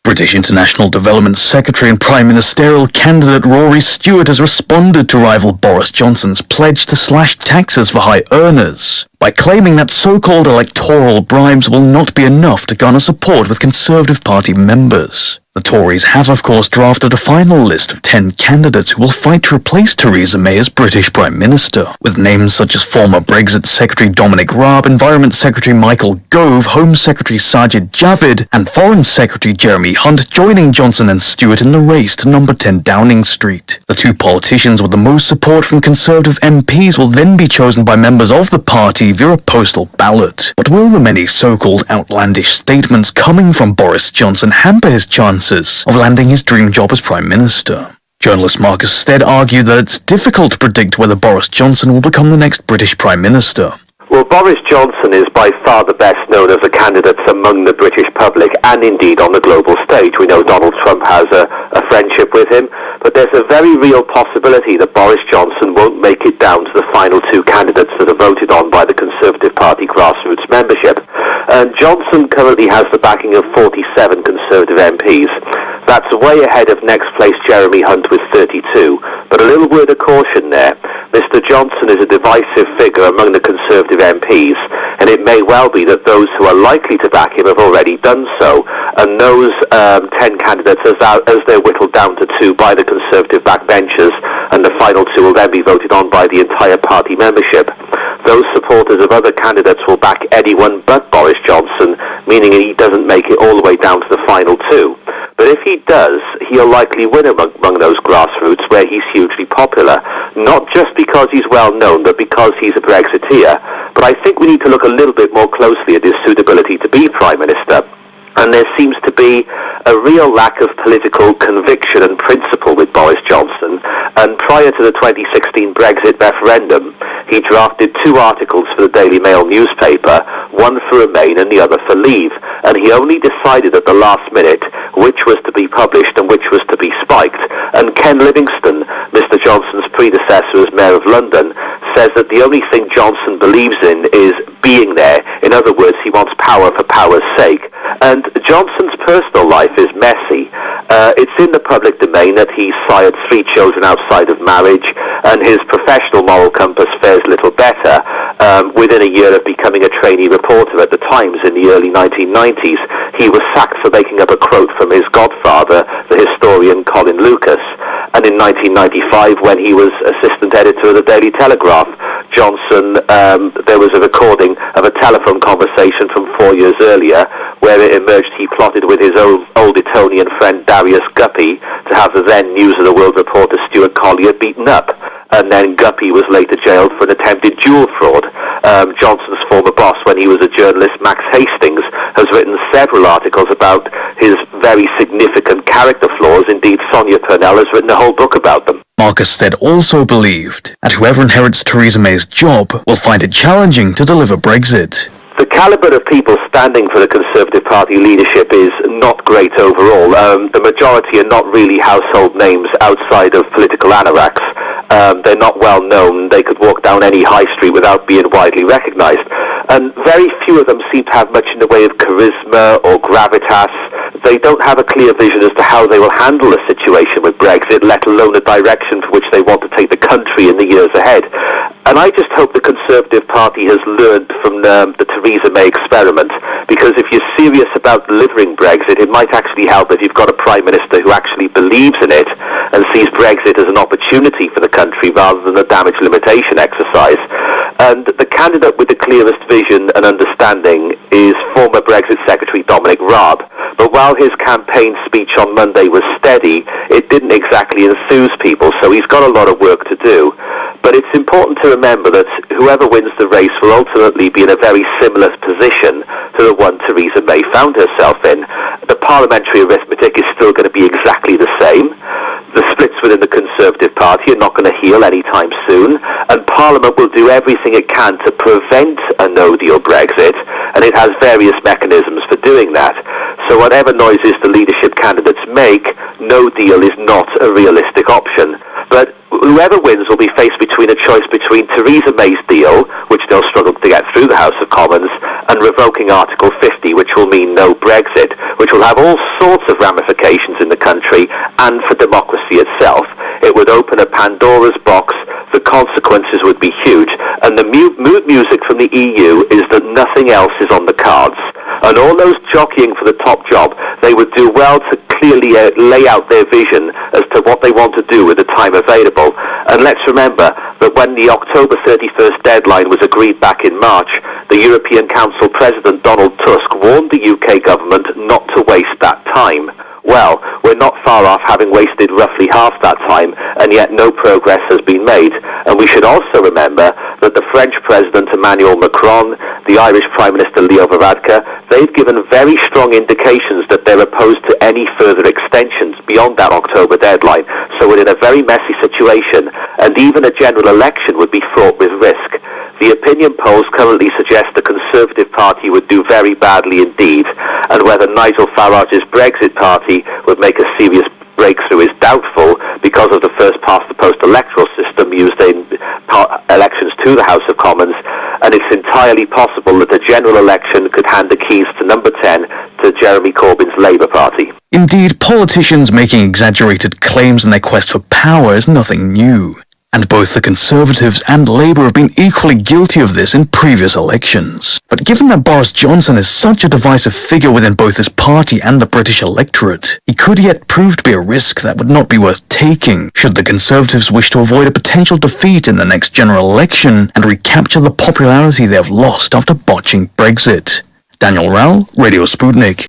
British International Development Secretary and Prime Ministerial candidate Rory Stewart has responded to rival Boris Johnson's pledge to slash taxes for high earners by claiming that so-called electoral bribes will not be enough to garner support with Conservative Party members. The Tories have, of course, drafted a final list of 10 candidates who will fight to replace Theresa May as British Prime Minister, with names such as former Brexit Secretary Dominic Raab, Environment Secretary Michael Gove, Home Secretary Sajid Javid, and Foreign Secretary Jeremy Hunt joining Johnson and Stewart in the race to number 10 Downing Street. The two politicians with the most support from Conservative MPs will then be chosen by members of the party via a postal ballot. But will the many so-called outlandish statements coming from Boris Johnson hamper his chances of landing his dream job as Prime Minister? Journalist Marcus Stead argued that it's difficult to predict whether Boris Johnson will become the next British Prime Minister. Well, Boris Johnson is by far the best known as a candidate among the British public and indeed on the global stage. We know Donald Trump has a friendship with him, but there's a very real possibility that Boris Johnson won't make it down to the final two candidates that are voted on by the Conservative Party grassroots membership. And Johnson currently has the backing of 47 Conservative MPs. That's way ahead of next place Jeremy Hunt with 32. But a little word of caution there. Mr. Johnson is a divisive figure among the Conservative MPs, and it may well be that those who are likely to back him have already done so, and those 10 candidates, as they're whittled down to 2 by the Conservative backbenchers, and the final 2 will then be voted on by the entire party membership. Those supporters of other candidates will back anyone but Boris Johnson, meaning he doesn't make it all the way down to the final 2. But if he does, he'll likely win among those grassroots where he's hugely popular, not just because he's well known, but because he's a Brexiteer. But I think we need to look a little bit more closely at his suitability to be Prime Minister. And there seems to be a real lack of political conviction and principle with Boris Johnson. And prior to the 2016 Brexit referendum, he drafted 2 articles for the Daily Mail newspaper, one for Remain and the other for Leave. And he only decided at the last minute which was to be published and which was to be spiked. And Ken Livingstone, Mr. Johnson's predecessor as Mayor of London, says that the only thing Johnson believes in is being there. In other words, he wants power for power's sake. And Johnson's personal life is messy. It's in the public domain that he sired 3 children outside of marriage, and his professional moral compass fares little better. Within a year of becoming a trainee reporter at the Times in the early 1990s, he was sacked for making up a quote from his godfather, the historian Colin Lucas. And in 1995, when he was assistant editor of the Daily Telegraph, Johnson, there was a recording of a telephone conversation from 4 years earlier where it emerged he plotted with his old Etonian friend Darius Guppy to have the then News of the World reporter Stuart Collier beaten up. And then Guppy was later jailed for an attempted jewel fraud. Johnson's former boss, when he was a journalist, Max Hastings, has written several articles about his very significant character flaws. Indeed, Sonia Purnell has written a whole book about them. Marcus Stead also believed that whoever inherits Theresa May's job will find it challenging to deliver Brexit. The calibre of people standing for the Conservative Party leadership is not great overall. The majority are not really household names outside of political anoraks. They're not well known. They could walk down any high street without being widely recognised. And very few of them seem to have much in the way of charisma or gravitas. They don't have a clear vision as to how they will handle the situation with Brexit, let alone a direction for which they want to take the country in the years ahead. And I just hope the Conservative Party has learned from the Theresa May experiment, because if you're serious about delivering Brexit, it might actually help if you've got a Prime Minister who actually believes in it and sees Brexit as an opportunity for the country rather than a damage limitation exercise. And the candidate with the clearest vision and understanding is former Brexit Secretary Dominic Raab. But while his campaign speech on Monday was steady, it didn't exactly enthuse people, so he's got a lot of work to do. But it's important to remember that whoever wins the race will ultimately be in a very similar position to the one Theresa May found herself in. The parliamentary arithmetic is still going to be exactly the same. The splits within the Conservative Party are not going to heal deal anytime soon, and Parliament will do everything it can to prevent a no-deal Brexit, and it has various mechanisms for doing that. So whatever noises the leadership candidates make, no deal is not a realistic option. But whoever wins will be faced between a choice between Theresa May's deal, which they'll struggle to get through the House of Commons, and revoking Article 50, which will mean no Brexit, which will have all sorts of ramifications in the country and for democracy itself. It would open a Pandora's box, the consequences would be huge, and the mood music from the EU is that nothing else is on the cards. And all those jockeying for the top job, they would do well to clearly lay out their vision as to what they want to do with the time available. And let's remember that when the October 31st deadline was agreed back in March, the European Council President Donald Tusk warned the UK government not to waste that time. Well, we're not far off having wasted roughly half that time, and yet no progress has been made. And we should also remember that the French President Emmanuel Macron, the Irish Prime Minister Leo Varadkar, they've given very strong indications that they're opposed to any further extensions beyond that October deadline. So we're in a very messy situation, and even a general election would be fraught with risk. The opinion polls currently suggest the Conservative Party would do very badly indeed, and whether Nigel Farage's Brexit Party would make a serious breakthrough is doubtful because of the first-past-the-post electoral system used in elections to the House of Commons, and it's entirely possible that the general election could hand the keys to number 10 to Jeremy Corbyn's Labour Party. Indeed, politicians making exaggerated claims in their quest for power is nothing new. And both the Conservatives and Labour have been equally guilty of this in previous elections. But given that Boris Johnson is such a divisive figure within both his party and the British electorate, he could yet prove to be a risk that would not be worth taking should the Conservatives wish to avoid a potential defeat in the next general election and recapture the popularity they have lost after botching Brexit. Daniel Rao, Radio Sputnik.